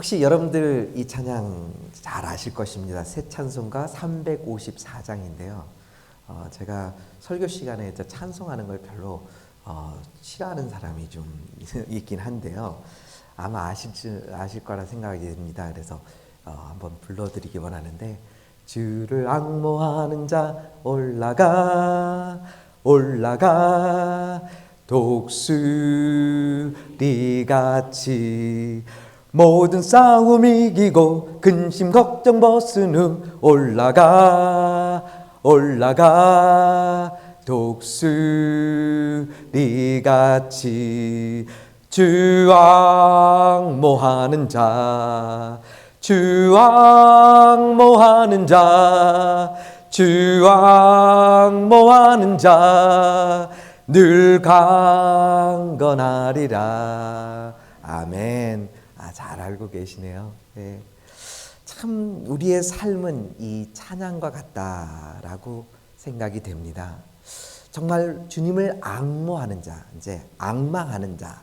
혹시 여러분들 이 찬양 잘 아실 것입니다. 새 찬송가 354장인데요. 제가 설교 시간에 찬송하는 걸 별로 싫어하는 사람이 좀 있긴 한데요. 아마 아실 거라 생각이 됩니다. 그래서 한번 불러드리기 원하는데, 주를 앙모하는 자 올라가 올라가 독수리같이 모든 싸움 이기고 근심 걱정 벗은 후 올라가 올라가 독수리같이 주 앙모하는 자 주 앙모하는 자 주 앙모하는 자 늘 강건하리라. 아멘. 잘 알고 계시네요. 네. 참 우리의 삶은 이 찬양과 같다라고 생각이 됩니다. 정말 주님을 앙모하는 자, 이제 앙망하는 자,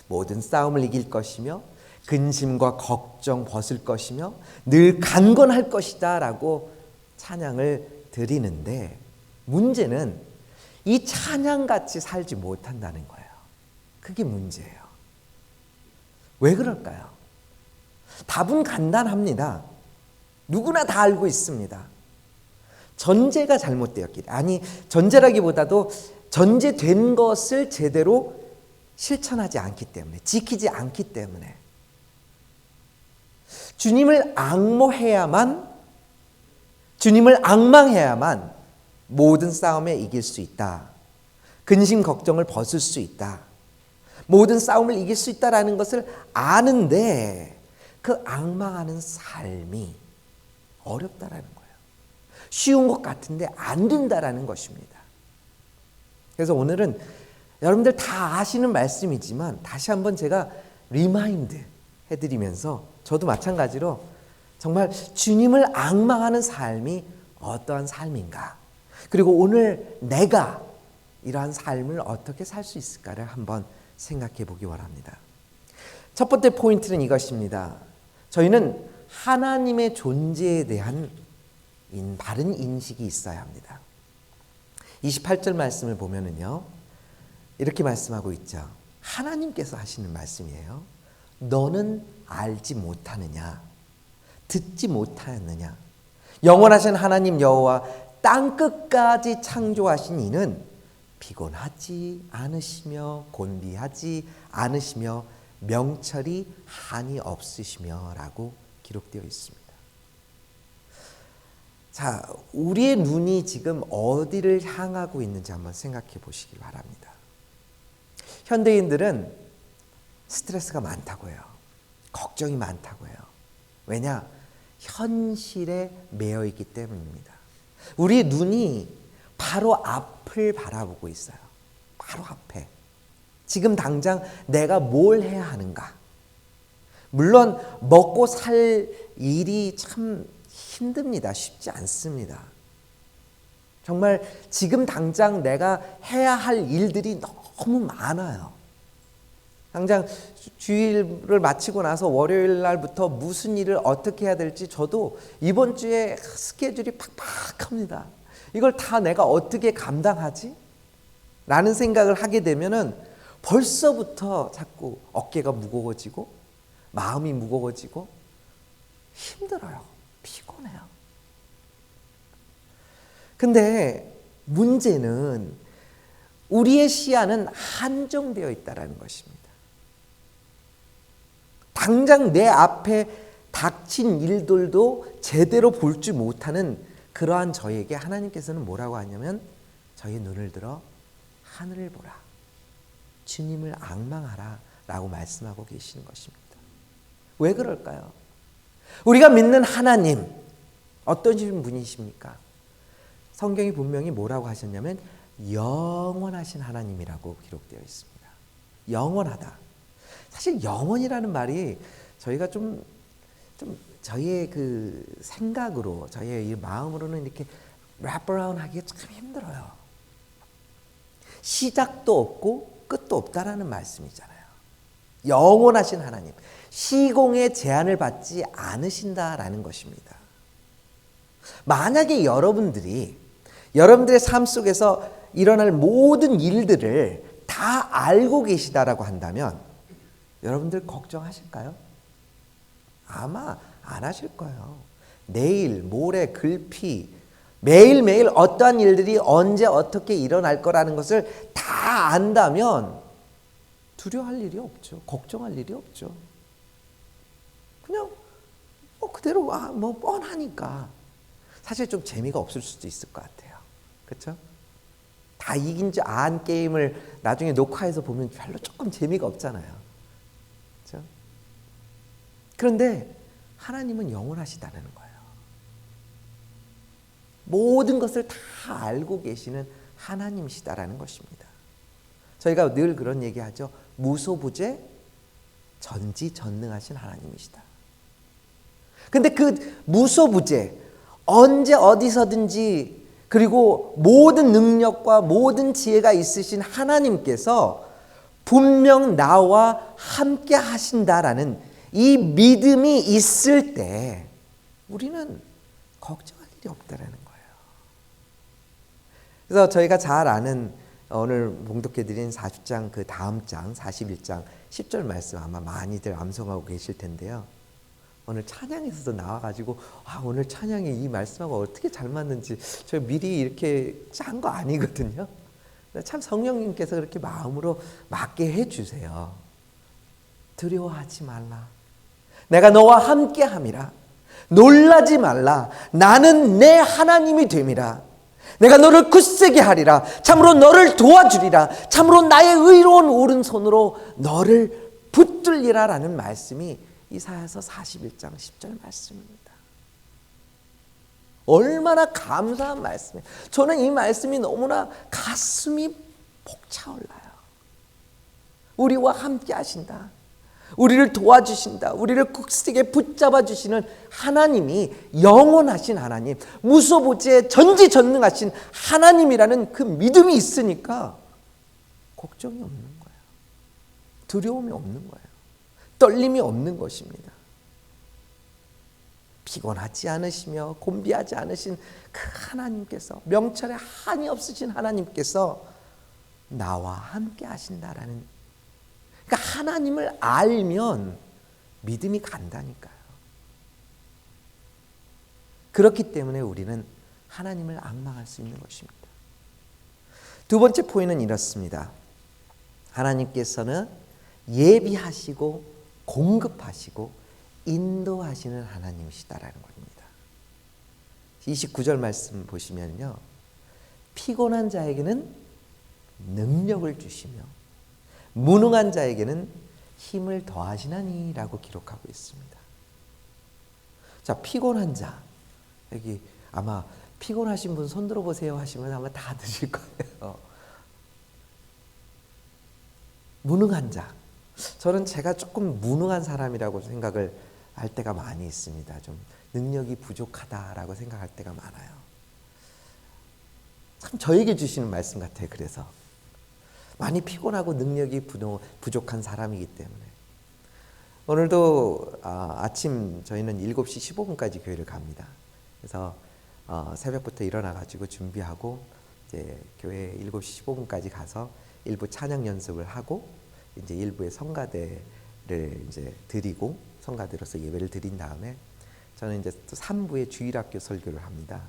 모든 싸움을 이길 것이며 근심과 걱정 벗을 것이며 늘 강건할 것이다 라고 찬양을 드리는데, 문제는 이 찬양같이 살지 못한다는 거예요. 그게 문제예요. 왜 그럴까요? 답은 간단합니다. 누구나 다 알고 있습니다. 전제가 잘못되었기, 아니 전제라기보다도 전제된 것을 제대로 실천하지 않기 때문에, 지키지 않기 때문에. 주님을 앙모해야만, 주님을 앙망해야만 모든 싸움에 이길 수 있다. 근심 걱정을 벗을 수 있다. 모든 싸움을 이길 수 있다라는 것을 아는데, 그 앙망하는 삶이 어렵다라는 거예요. 쉬운 것 같은데 안 된다라는 것입니다. 그래서 오늘은 여러분들 다 아시는 말씀이지만 다시 한번 제가 리마인드 해드리면서, 저도 마찬가지로 정말 주님을 앙망하는 삶이 어떠한 삶인가, 그리고 오늘 내가 이러한 삶을 어떻게 살 수 있을까를 한번 생각해 보기 원합니다. 첫 번째 포인트는 이것입니다. 저희는 하나님의 존재에 대한 바른 인식이 있어야 합니다. 28절 말씀을 보면은요, 이렇게 말씀하고 있죠. 하나님께서 하시는 말씀이에요. 너는 알지 못하느냐, 듣지 못하였느냐. 영원하신 하나님 여호와 땅 끝까지 창조하신 이는 피곤하지 않으시며 곤비하지 않으시며 명철이 한이 없으시며 라고 기록되어 있습니다. 자, 우리의 눈이 지금 어디를 향하고 있는지 한번 생각해 보시기 바랍니다. 현대인들은 스트레스가 많다고 해요. 걱정이 많다고 해요. 왜냐? 현실에 매여 있기 때문입니다. 우리의 눈이 바로 앞을 바라보고 있어요. 바로 앞에. 지금 당장 내가 뭘 해야 하는가. 물론 먹고 살 일이 참 힘듭니다. 쉽지 않습니다. 정말 지금 당장 내가 해야 할 일들이 너무 많아요. 당장 주일을 마치고 나서 월요일 날부터 무슨 일을 어떻게 해야 될지 저도 이번 주에 스케줄이 팍팍합니다. 이걸 다 내가 어떻게 감당하지? 라는 생각을 하게 되면은 벌써부터 자꾸 어깨가 무거워지고 마음이 무거워지고 힘들어요. 피곤해요. 근데 문제는 우리의 시야는 한정되어 있다는 것입니다. 당장 내 앞에 닥친 일들도 제대로 볼 줄 못하는 그러한 저에게 하나님께서는 뭐라고 하냐면, 저의 눈을 들어 하늘을 보라, 주님을 앙망하라 라고 말씀하고 계시는 것입니다. 왜 그럴까요? 우리가 믿는 하나님, 어떤 분이십니까? 성경이 분명히 뭐라고 하셨냐면 영원하신 하나님이라고 기록되어 있습니다. 영원하다. 사실 영원이라는 말이 저희가 좀 저희의 그 생각으로, 저희의 이 마음으로는 이렇게 wrap around 하기가 참 힘들어요. 시작도 없고 끝도 없다라는 말씀이잖아요. 영원하신 하나님, 시공의 제한을 받지 않으신다라는 것입니다. 만약에 여러분들이 여러분들의 삶 속에서 일어날 모든 일들을 다 알고 계시다라고 한다면 여러분들 걱정하실까요? 아마 안 하실 거예요. 내일, 모레, 글피, 매일매일 어떠한 일들이 언제 어떻게 일어날 거라는 것을 다 안다면 두려워할 일이 없죠. 걱정할 일이 없죠. 그냥 그대로 뭐 뻔하니까 사실 좀 재미가 없을 수도 있을 것 같아요. 그렇죠? 다 이긴 줄 안 게임을 나중에 녹화해서 보면 별로 조금 재미가 없잖아요. 그렇죠? 그런데 하나님은 영원하시다는 거예요. 모든 것을 다 알고 계시는 하나님이시다라는 것입니다. 저희가 늘 그런 얘기하죠. 무소부재 전지전능하신 하나님이시다. 근데 그 무소부재 언제 어디서든지 그리고 모든 능력과 모든 지혜가 있으신 하나님께서 분명 나와 함께 하신다라는 이 믿음이 있을 때 우리는 걱정할 일이 없다라는 거예요. 그래서 저희가 잘 아는 오늘 봉독해드린 40장 그 다음 장 41장 10절 말씀 아마 많이들 암송하고 계실 텐데요. 오늘 찬양에서도 나와가지고 오늘 찬양이 이 말씀하고 어떻게 잘 맞는지 저 미리 이렇게 짠 거 아니거든요. 참 성령님께서 그렇게 마음으로 맞게 해주세요. 두려워하지 말라. 내가 너와 함께 함이라. 놀라지 말라. 나는 내 하나님이 됨이라. 내가 너를 굳세게 하리라. 참으로 너를 도와주리라. 참으로 나의 의로운 오른손으로 너를 붙들리라 라는 말씀이 이사야서 41장 10절 말씀입니다. 얼마나 감사한 말씀이에요. 저는 이 말씀이 너무나 가슴이 벅차올라요. 우리와 함께 하신다. 우리를 도와주신다. 우리를 굳세게 붙잡아 주시는 하나님이 영원하신 하나님, 무소부재 전지전능하신 하나님이라는 그 믿음이 있으니까 걱정이 없는 거예요. 두려움이 없는 거예요. 떨림이 없는 것입니다. 피곤하지 않으시며 곤비하지 않으신 그 하나님께서, 명철에 한이 없으신 하나님께서 나와 함께 하신다라는, 그러니까 하나님을 알면 믿음이 간다니까요. 그렇기 때문에 우리는 하나님을 앙망할 수 있는 것입니다. 두 번째 포인트는 이렇습니다. 하나님께서는 예비하시고 공급하시고 인도하시는 하나님이시다라는 겁니다. 29절 말씀 보시면요, 피곤한 자에게는 능력을 주시며 무능한 자에게는 힘을 더하시나니 라고 기록하고 있습니다. 자, 피곤한 자, 여기 아마 피곤하신 분 손 들어보세요 하시면 아마 다 드실 거예요. 무능한 자, 저는 제가 조금 무능한 사람이라고 생각을 할 때가 많이 있습니다. 좀 능력이 부족하다라고 생각할 때가 많아요. 참 저에게 주시는 말씀 같아요. 그래서 많이 피곤하고 능력이 부족한 사람이기 때문에 오늘도 아침 저희는 7시 15분까지 교회를 갑니다. 그래서 새벽부터 일어나가지고 준비하고 이제 교회 7시 15분까지 가서 일부 찬양 연습을 하고 이제 일부의 성가대를 이제 드리고 성가대로서 예배를 드린 다음에 저는 이제 또 3부의 주일학교 설교를 합니다.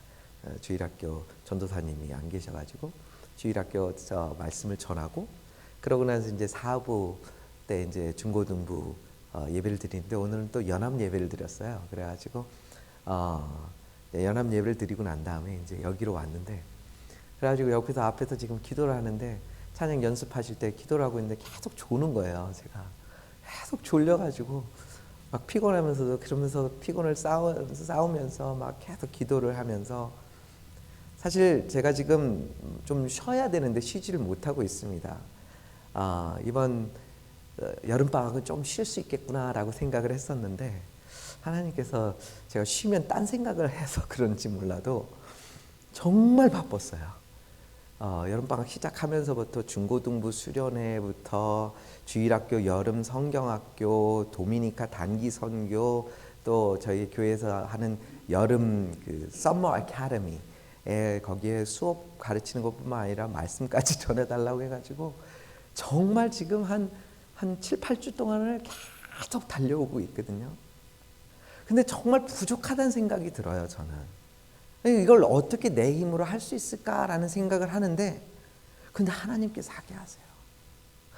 주일학교 전도사님이 안 계셔가지고 주일학교 말씀을 전하고 그러고 나서 이제 4부 때 이제 중고등부 예배를 드리는데 오늘은 또 연합 예배를 드렸어요. 그래가지고 연합 예배를 드리고 난 다음에 이제 여기로 왔는데 그래가지고 옆에서 앞에서 지금 기도를 하는데 찬양 연습하실 때 기도를 하고 있는데 계속 조는 거예요. 제가 계속 졸려가지고 막 피곤하면서도 그러면서 피곤을 싸우면서 막 계속 기도를 하면서 사실 제가 지금 좀 쉬어야 되는데 쉬지를 못하고 있습니다. 이번 여름방학은 좀 쉴 수 있겠구나라고 생각을 했었는데 하나님께서 제가 쉬면 딴 생각을 해서 그런지 몰라도 정말 바빴어요. 여름방학 시작하면서부터 중고등부 수련회부터 주일학교 여름 성경학교 도미니카 단기 선교 또 저희 교회에서 하는 여름 그 썸머 아카데미에 거기에 수업 가르치는 것뿐만 아니라 말씀까지 전해달라고 해가지고 정말 지금 한 7, 8주 동안을 계속 달려오고 있거든요. 근데 정말 부족하다는 생각이 들어요. 저는 이걸 어떻게 내 힘으로 할 수 있을까라는 생각을 하는데, 근데 하나님께서 하게 하세요.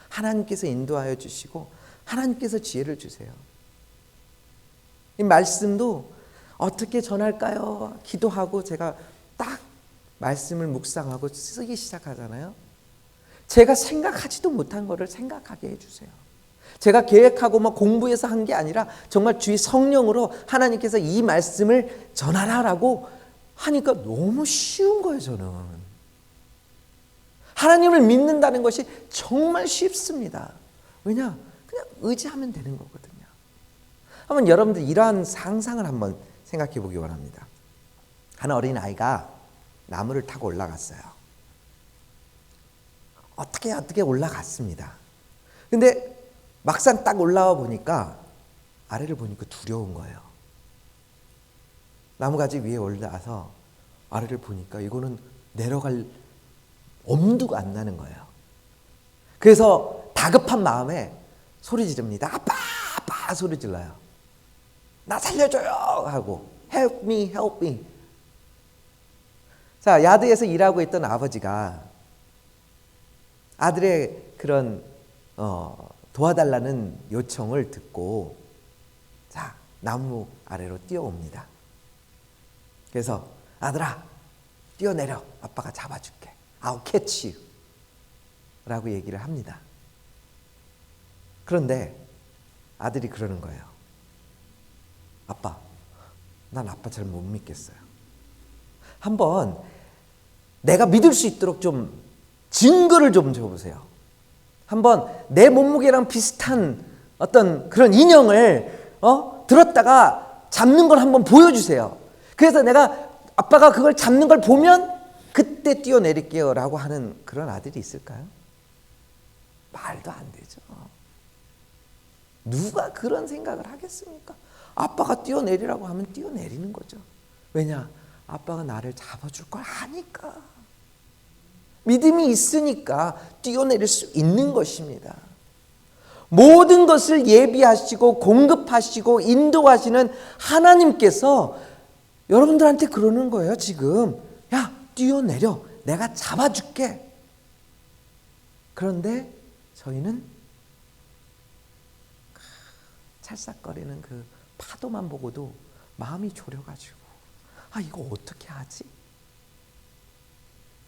하나님께서 인도하여 주시고 하나님께서 지혜를 주세요. 이 말씀도 어떻게 전할까요? 기도하고 제가 딱 말씀을 묵상하고 쓰기 시작하잖아요. 제가 생각하지도 못한 거를 생각하게 해주세요. 제가 계획하고 막 공부해서 한 게 아니라 정말 주의 성령으로 하나님께서 이 말씀을 전하라라고 하니까 너무 쉬운 거예요. 저는 하나님을 믿는다는 것이 정말 쉽습니다. 왜냐? 그냥 의지하면 되는 거거든요. 한번 여러분들 이러한 상상을 한번 생각해 보기 원합니다. 한 어린아이가 나무를 타고 올라갔어요. 어떻게 올라갔습니다. 근데 막상 딱 올라와 보니까 아래를 보니까 두려운 거예요. 나무가지 위에 올라와서 아래를 보니까 이거는 내려갈 엄두가 안 나는 거예요. 그래서 다급한 마음에 소리 지릅니다. 아빠! 아빠! 소리 질러요. 나 살려줘요! 하고 Help me, help me. 자, 야드에서 일하고 있던 아버지가 아들의 그런 도와달라는 요청을 듣고 자, 나무 아래로 뛰어옵니다. 그래서 아들아 뛰어내려, 아빠가 잡아줄게. I'll catch you 라고 얘기를 합니다. 그런데 아들이 그러는 거예요. 아빠, 난 아빠 잘 못 믿겠어요. 한번 내가 믿을 수 있도록 좀 증거를 좀 줘보세요. 한번 내 몸무게랑 비슷한 어떤 그런 인형을 들었다가 잡는 걸 한번 보여주세요. 그래서 내가 아빠가 그걸 잡는 걸 보면 그때 뛰어내릴게요 라고 하는 그런 아들이 있을까요? 말도 안 되죠. 누가 그런 생각을 하겠습니까? 아빠가 뛰어내리라고 하면 뛰어내리는 거죠. 왜냐? 아빠가 나를 잡아줄 걸 아니까. 믿음이 있으니까 뛰어내릴 수 있는 것입니다. 모든 것을 예비하시고 공급하시고 인도하시는 하나님께서 여러분들한테 그러는 거예요. 지금 야, 뛰어내려, 내가 잡아줄게. 그런데 저희는 찰싹거리는 그 파도만 보고도 마음이 졸여가지고 이거 어떻게 하지?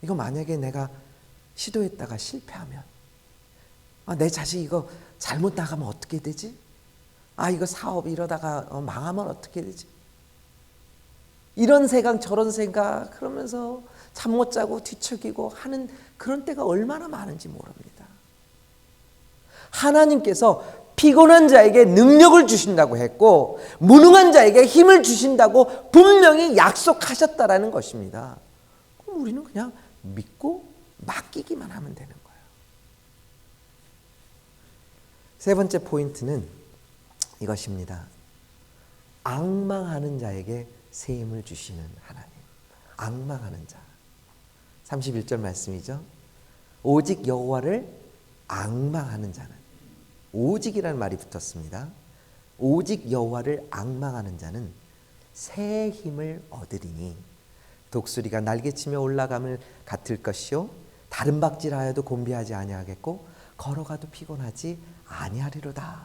이거 만약에 내가 시도했다가 실패하면 내 자식 이거 잘못 나가면 어떻게 되지? 이거 사업 이러다가 망하면 어떻게 되지? 이런 생각 저런 생각 그러면서 잠 못 자고 뒤척이고 하는 그런 때가 얼마나 많은지 모릅니다. 하나님께서 피곤한 자에게 능력을 주신다고 했고 무능한 자에게 힘을 주신다고 분명히 약속하셨다라는 것입니다. 그럼 우리는 그냥 믿고 맡기기만 하면 되는 거예요. 세 번째 포인트는 이것입니다. 앙망하는 자에게 새 힘을 주시는 하나님. 앙망하는 자. 31절 말씀이죠. 오직 여호와를 앙망하는 자는, 오직이라는 말이 붙었습니다. 오직 여호와를 앙망하는 자는 새 힘을 얻으리니 독수리가 날개치며 올라감을 같을 것이요 다른 박질하여도 곤비하지 아니하겠고 걸어가도 피곤하지 아니하리로다.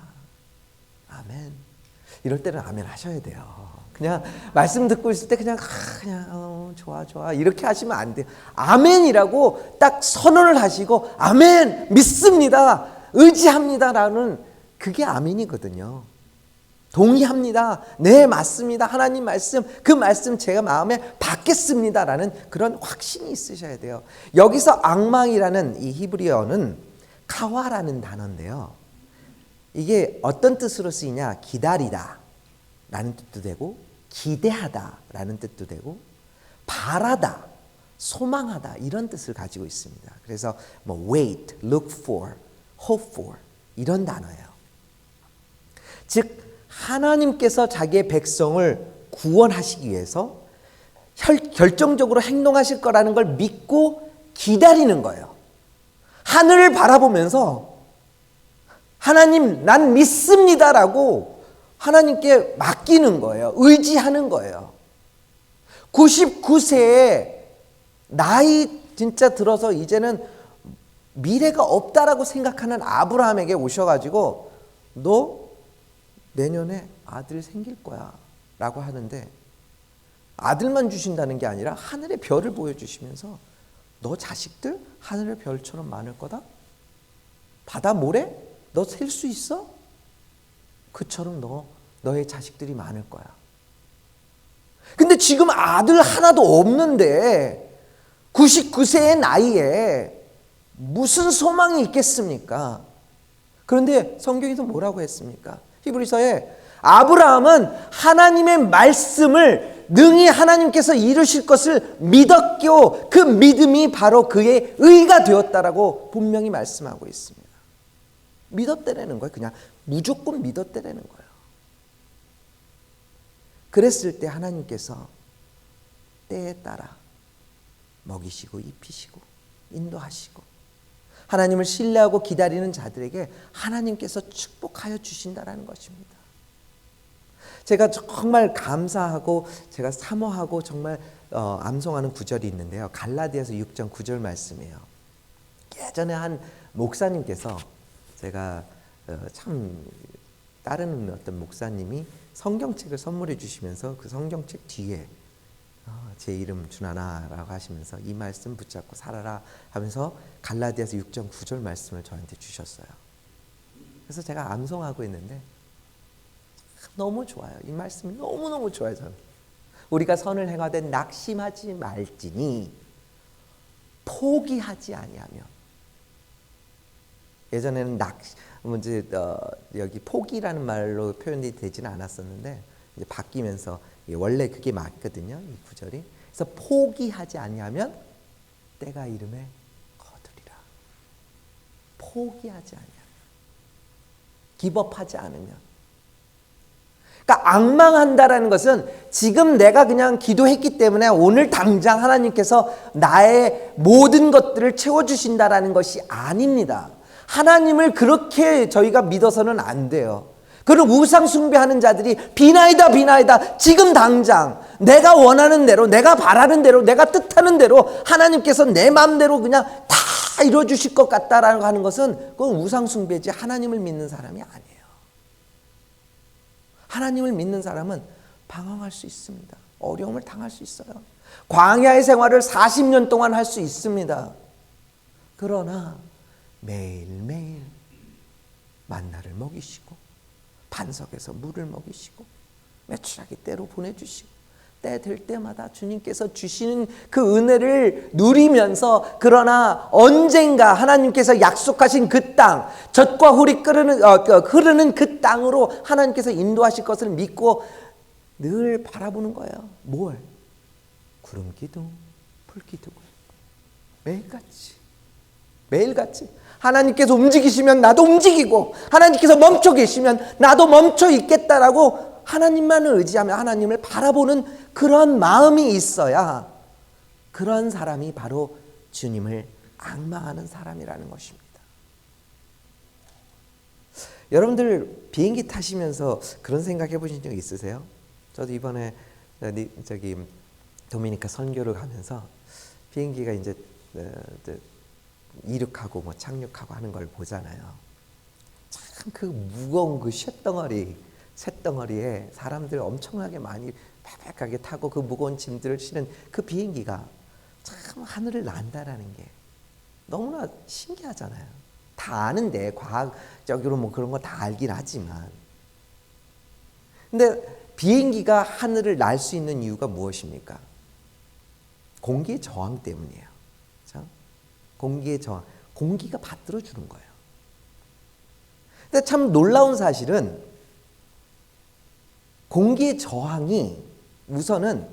아멘. 이럴 때는 아멘 하셔야 돼요. 그냥 말씀 듣고 있을 때 그냥 좋아 이렇게 하시면 안 돼요. 아멘이라고 딱 선언을 하시고 아멘 믿습니다 의지합니다라는 그게 아멘이거든요. 동의합니다. 네 맞습니다. 하나님 말씀 그 말씀 제가 마음에 받겠습니다라는 그런 확신이 있으셔야 돼요. 여기서 앙망이라는 이 히브리어는 카와라는 단어인데요. 이게 어떤 뜻으로 쓰이냐? 기다리다 라는 뜻도 되고 기대하다 라는 뜻도 되고 바라다, 소망하다 이런 뜻을 가지고 있습니다. 그래서 뭐 wait, look for, hope for 이런 단어예요. 즉 하나님께서 자기의 백성을 구원하시기 위해서 결정적으로 행동하실 거라는 걸 믿고 기다리는 거예요. 하늘을 바라보면서 하나님 난 믿습니다라고 하나님께 맡기는 거예요. 의지하는 거예요. 99세에 나이 진짜 들어서 이제는 미래가 없다라고 생각하는 아브라함에게 오셔가지고 너 내년에 아들 생길 거야 라고 하는데 아들만 주신다는 게 아니라 하늘의 별을 보여주시면서 너 자식들 하늘의 별처럼 많을 거다? 바다 모래? 너 셀 수 있어? 그처럼 너의 자식들이 많을 거야. 근데 지금 아들 하나도 없는데 99세의 나이에 무슨 소망이 있겠습니까? 그런데 성경에서 뭐라고 했습니까? 히브리서에 아브라함은 하나님의 말씀을 능히 하나님께서 이루실 것을 믿었고 그 믿음이 바로 그의 의가 되었다라고 분명히 말씀하고 있습니다. 믿었다라는 거예요. 그냥 무조건 믿었다라는 거예요. 그랬을 때 하나님께서 때에 따라 먹이시고 입히시고 인도하시고 하나님을 신뢰하고 기다리는 자들에게 하나님께서 축복하여 주신다라는 것입니다. 제가 정말 감사하고 제가 사모하고 정말 암송하는 구절이 있는데요. 갈라디아서 6장 9절 말씀이에요. 예전에 한 목사님께서 제가 참 다른 어떤 목사님이 성경책을 선물해 주시면서 그 성경책 뒤에 제 이름 주나나라고 하시면서 이 말씀 붙잡고 살아라 하면서 갈라디아서 6장 9절 말씀을 저한테 주셨어요. 그래서 제가 암송하고 있는데 너무 좋아요. 이 말씀이 너무너무 좋아요. 저는 우리가 선을 행하되 낙심하지 말지니 포기하지 아니하며 예전에는 여기 포기라는 말로 표현이 되지는 않았었는데 이제 바뀌면서 원래 그게 맞거든요. 이 구절이. 그래서 포기하지 아니하면 때가 이름에 거두리라. 포기하지 아니하면, 기법하지 않으면. 그러니까 앙망한다라는 것은 지금 내가 그냥 기도했기 때문에 오늘 당장 하나님께서 나의 모든 것들을 채워주신다라는 것이 아닙니다. 하나님을 그렇게 저희가 믿어서는 안 돼요. 그런 우상 숭배하는 자들이 비나이다 비나이다 지금 당장 내가 원하는 대로 내가 바라는 대로 내가 뜻하는 대로 하나님께서 내 마음대로 그냥 다 이루어주실 것 같다라고 하는 것은 그건 우상 숭배지 하나님을 믿는 사람이 아니에요. 하나님을 믿는 사람은 방황할 수 있습니다. 어려움을 당할 수 있어요. 광야의 생활을 40년 동안 할 수 있습니다. 그러나 매일매일 만나를 먹이시고 반석에서 물을 먹이시고 메추라기 때로 보내주시고 때 될 때마다 주님께서 주시는 그 은혜를 누리면서 그러나 언젠가 하나님께서 약속하신 그 땅 젖과 꿀이 흐르는 그 땅으로 하나님께서 인도하실 것을 믿고 늘 바라보는 거예요. 뭘? 구름 기둥, 불 기둥 매일같이 하나님께서 움직이시면 나도 움직이고 하나님께서 멈춰 계시면 나도 멈춰 있겠다라고 하나님만을 의지하며 하나님을 바라보는 그런 마음이 있어야 그런 사람이 바로 주님을 앙망하는 사람이라는 것입니다. 여러분들 비행기 타시면서 그런 생각 해보신 적 있으세요? 저도 이번에 도미니카 선교를 가면서 비행기가 이제 이륙하고 뭐 착륙하고 하는 걸 보잖아요. 참 그 무거운 그 쇳덩어리에 사람들 엄청나게 많이 바닥하게 타고 그 무거운 짐들을 실은 그 비행기가 참 하늘을 난다라는 게 너무나 신기하잖아요. 다 아는데 과학적으로 뭐 그런 거 다 알긴 하지만 근데 비행기가 하늘을 날 수 있는 이유가 무엇입니까? 공기의 저항 때문이에요. 그렇죠? 공기의 저항, 공기가 받들어 주는 거예요. 근데 참 놀라운 사실은 공기의 저항이 우선은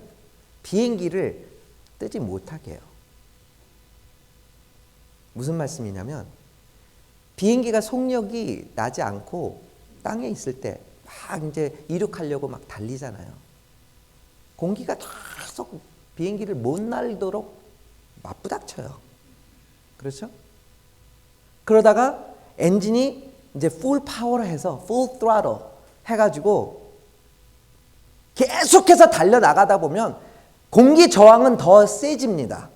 비행기를 뜨지 못하게 해요. 무슨 말씀이냐면 비행기가 속력이 나지 않고 땅에 있을 때 막 이제 이륙하려고 막 달리잖아요. 공기가 계속 비행기를 못 날도록 맞부닥쳐요. 그렇죠? 그러다가 엔진이 이제 풀 파워로 해서 풀 트로틀 해가지고 계속해서 달려나가다 보면 공기 저항은 더 세집니다.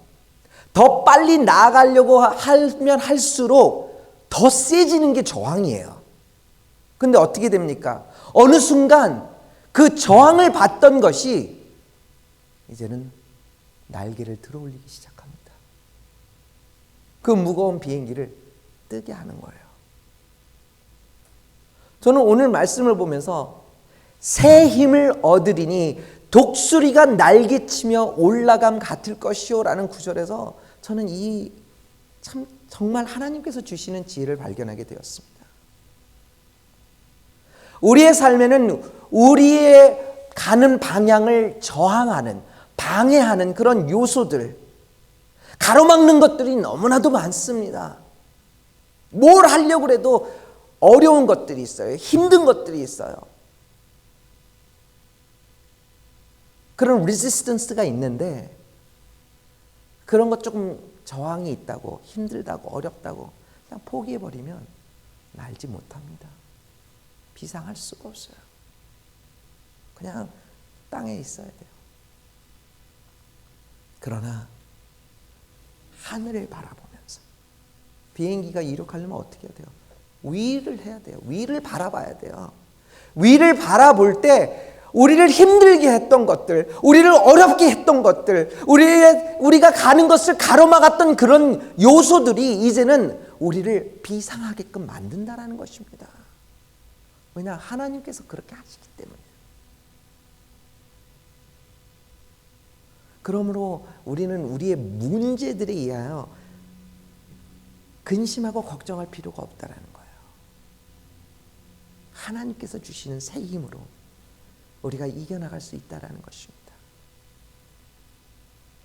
더 빨리 나가려고 하면 할수록 더 세지는 게 저항이에요. 근데 어떻게 됩니까? 어느 순간 그 저항을 받던 것이 이제는 날개를 들어올리기 시작합니다. 그 무거운 비행기를 뜨게 하는 거예요. 저는 오늘 말씀을 보면서 새 힘을 얻으리니 독수리가 날개치며 올라감 같을 것이요 라는 구절에서 저는 이 참 정말 하나님께서 주시는 지혜를 발견하게 되었습니다. 우리의 삶에는 우리의 가는 방향을 저항하는, 방해하는 그런 요소들, 가로막는 것들이 너무나도 많습니다. 뭘 하려고 해도 어려운 것들이 있어요. 힘든 것들이 있어요. 그런 레지스턴스가 있는데 그런 것 조금 저항이 있다고, 힘들다고, 어렵다고 그냥 포기해버리면 날지 못합니다. 비상할 수가 없어요. 그냥 땅에 있어야 돼요. 그러나 하늘을 바라보면서 비행기가 이륙하려면 어떻게 해야 돼요? 위를 해야 돼요. 위를 바라봐야 돼요. 위를 바라볼 때 우리를 힘들게 했던 것들, 우리를 어렵게 했던 것들, 우리가 가는 것을 가로막았던 그런 요소들이 이제는 우리를 비상하게끔 만든다라는 것입니다. 왜냐? 하나님께서 그렇게 하시기 때문에. 그러므로 우리는 우리의 문제들에 의하여 근심하고 걱정할 필요가 없다라는 거예요. 하나님께서 주시는 새 힘으로 우리가 이겨나갈 수 있다라는 것입니다.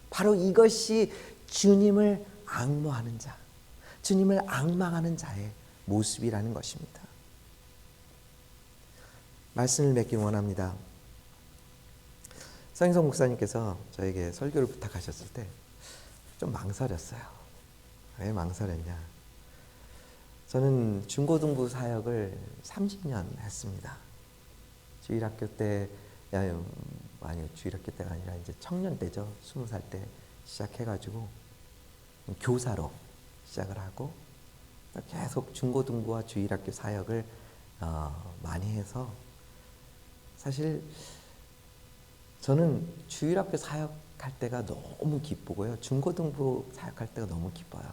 바로 이것이 주님을 앙모하는 자, 주님을 앙망하는 자의 모습이라는 것입니다. 말씀을 맺기 원합니다. 서인성 목사님께서 저에게 설교를 부탁하셨을 때 좀 망설였어요. 왜 망설였냐? 저는 중고등부 사역을 30년 했습니다. 주일학교 때, 아니요, 주일학교 때가 아니라 이제 청년 때죠. 20살 때 시작해가지고 교사로 시작을 하고 계속 중고등부와 주일학교 사역을 많이 해서 사실 저는 주일학교 사역할 때가 너무 기쁘고요. 중고등부 사역할 때가 너무 기뻐요.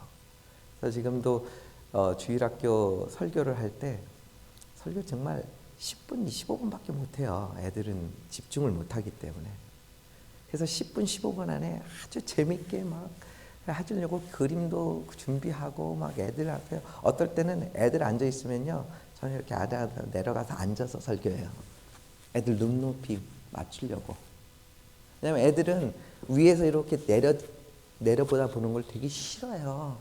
그래서 지금도 주일학교 설교를 할 때 설교 정말 10분, 25분밖에 못해요. 애들은 집중을 못하기 때문에. 그래서 10분, 15분 안에 아주 재밌게 막 해주려고 그림도 준비하고 막 애들 앞에, 어떨 때는 애들 앉아있으면요, 저는 이렇게 아래 내려가서 앉아서 설교해요. 애들 눈높이 맞추려고. 왜냐면 애들은 위에서 이렇게 내려보다 보는 걸 되게 싫어해요.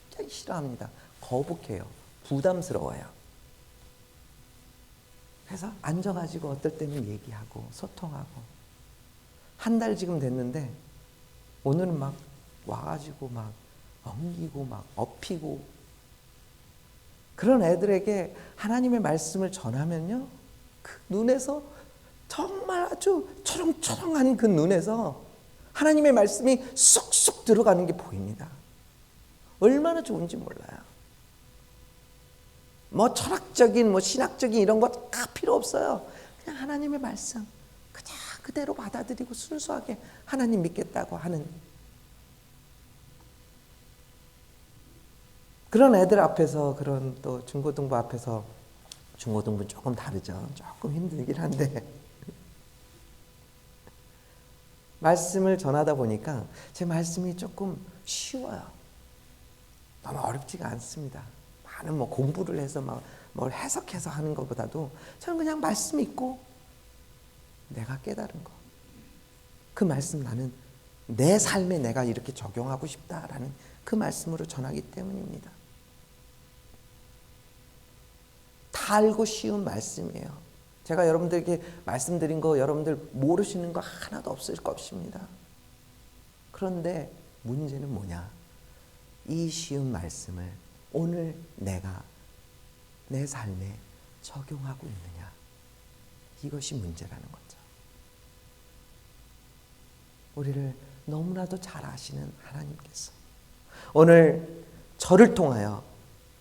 굉장히 싫어합니다. 거북해요. 부담스러워요. 그래서 앉아가지고 어떨 때는 얘기하고 소통하고. 한 달 지금 됐는데 오늘은 막 와가지고 막 엉기고 막 엎이고, 그런 애들에게 하나님의 말씀을 전하면요, 그 눈에서 정말 아주 초롱초롱한 그 눈에서 하나님의 말씀이 쑥쑥 들어가는 게 보입니다. 얼마나 좋은지 몰라요. 뭐 철학적인, 뭐 신학적인 이런 거 다 필요 없어요. 그냥 하나님의 말씀 그냥 그대로 받아들이고 순수하게 하나님 믿겠다고 하는 그런 애들 앞에서, 그런 또 중고등부 앞에서, 중고등부는 조금 다르죠. 조금 힘들긴 한데 말씀을 전하다 보니까 제 말씀이 조금 쉬워요. 너무 어렵지가 않습니다. 많은 뭐 공부를 해서 막 뭘 해석해서 하는 것보다도 저는 그냥 말씀 있고 내가 깨달은 거, 그 말씀 나는 내 삶에 내가 이렇게 적용하고 싶다라는 그 말씀으로 전하기 때문입니다. 다 알고 쉬운 말씀이에요. 제가 여러분들에게 말씀드린 거 여러분들 모르시는 거 하나도 없을 것입니다. 그런데 문제는 뭐냐? 이 쉬운 말씀을 오늘 내가 내 삶에 적용하고 있느냐? 이것이 문제라는 거죠. 우리를 너무나도 잘 아시는 하나님께서 오늘 저를 통하여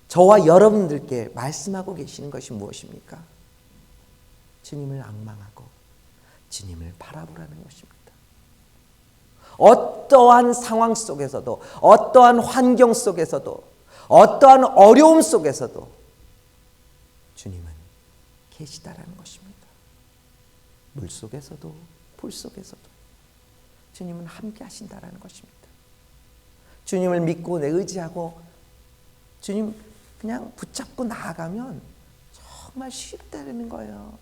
저와 여러분들께 말씀하고 계시는 것이 무엇입니까? 주님을 앙망하고 주님을 바라보라는 것입니다. 어떠한 상황 속에서도, 어떠한 환경 속에서도, 어떠한 어려움 속에서도 주님은 계시다라는 것입니다. 물 속에서도 불 속에서도 주님은 함께 하신다라는 것입니다. 주님을 믿고 의지하고 주님 그냥 붙잡고 나아가면 정말 쉽다는 거예요.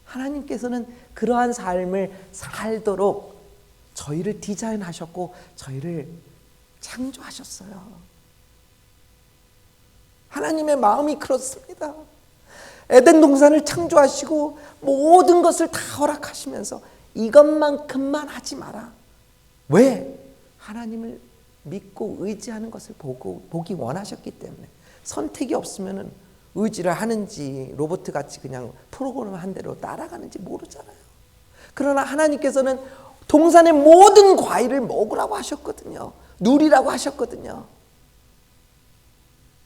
하나님께서는 그러한 삶을 살도록 저희를 디자인하셨고 저희를 창조하셨어요. 하나님의 마음이 그렇습니다. 에덴 동산을 창조하시고 모든 것을 다 허락하시면서 이것만큼만 하지 마라. 왜? 하나님을 믿고 의지하는 것을 보기 원하셨기 때문에. 선택이 없으면 의지를 하는지 로봇같이 그냥 프로그램한 대로 따라가는지 모르잖아요. 그러나 하나님께서는 동산의 모든 과일을 먹으라고 하셨거든요. 누리라고 하셨거든요.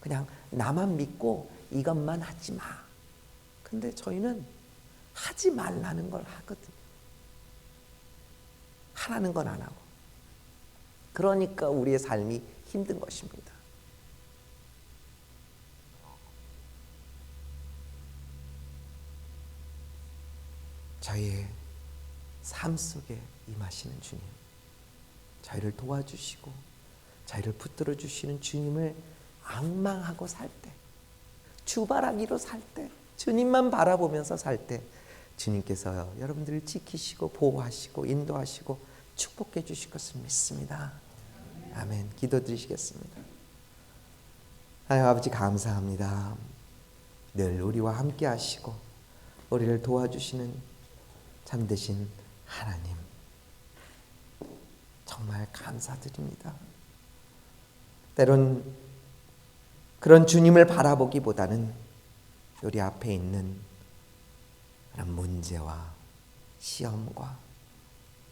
그냥 나만 믿고 이것만 하지 마. 근데 저희는 하지 말라는 걸 하거든요. 하라는 건 안 하고. 그러니까 우리의 삶이 힘든 것입니다. 저희의 삶 속에 임하시는 주님, 저희를 도와주시고 저희를 붙들어 주시는 주님을 앙망하고 살 때, 주바라기로 살 때, 주님만 바라보면서 살 때 주님께서 여러분들을 지키시고 보호하시고 인도하시고 축복해 주실 것을 믿습니다. 아멘. 기도드리시겠습니다. 하나님 아버지 감사합니다. 늘 우리와 함께 하시고 우리를 도와주시는 참되신 하나님, 정말 감사드립니다. 때론 그런 주님을 바라보기보다는 우리 앞에 있는 그런 문제와 시험과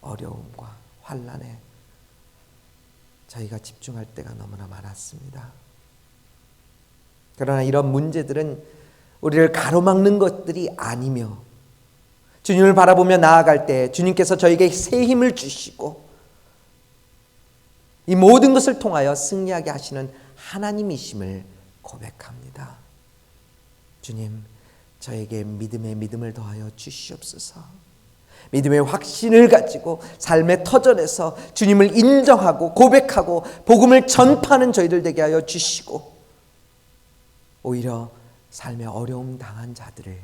어려움과 환난에 저희가 집중할 때가 너무나 많았습니다. 그러나 이런 문제들은 우리를 가로막는 것들이 아니며 주님을 바라보며 나아갈 때 주님께서 저에게 새 힘을 주시고 이 모든 것을 통하여 승리하게 하시는 하나님이심을 고백합니다. 주님, 저에게 믿음에 믿음을 더하여 주시옵소서. 믿음의 확신을 가지고 삶의 터전에서 주님을 인정하고 고백하고 복음을 전파하는 저희들 되게 하여 주시고, 오히려 삶의 어려움 당한 자들을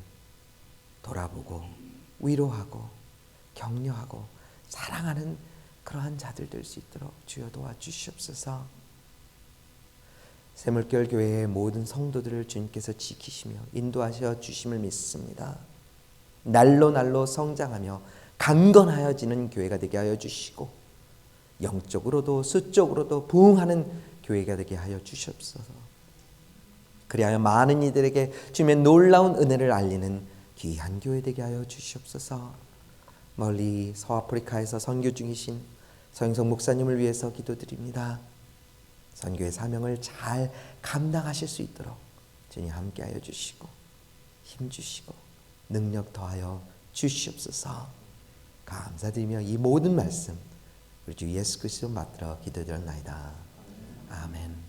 돌아보고 위로하고 격려하고 사랑하는 그러한 자들 될 수 있도록 주여 도와주시옵소서. 샘물결 교회의 모든 성도들을 주님께서 지키시며 인도하셔 주심을 믿습니다. 날로 날로 성장하며 강건하여지는 교회가 되게 하여 주시고 영적으로도 수적으로도 부흥하는 교회가 되게 하여 주시옵소서. 그리하여 많은 이들에게 주님의 놀라운 은혜를 알리는 귀한 교회 되게 하여 주시옵소서. 멀리 서아프리카에서 선교 중이신 서영석 목사님을 위해서 기도드립니다. 선교의 사명을 잘 감당하실 수 있도록 주님 함께하여 주시고 힘 주시고 능력 더하여 주시옵소서. 감사드리며 이 모든 말씀 우리 주 예수 그리스도 받들어 기도드렸나이다. 아멘.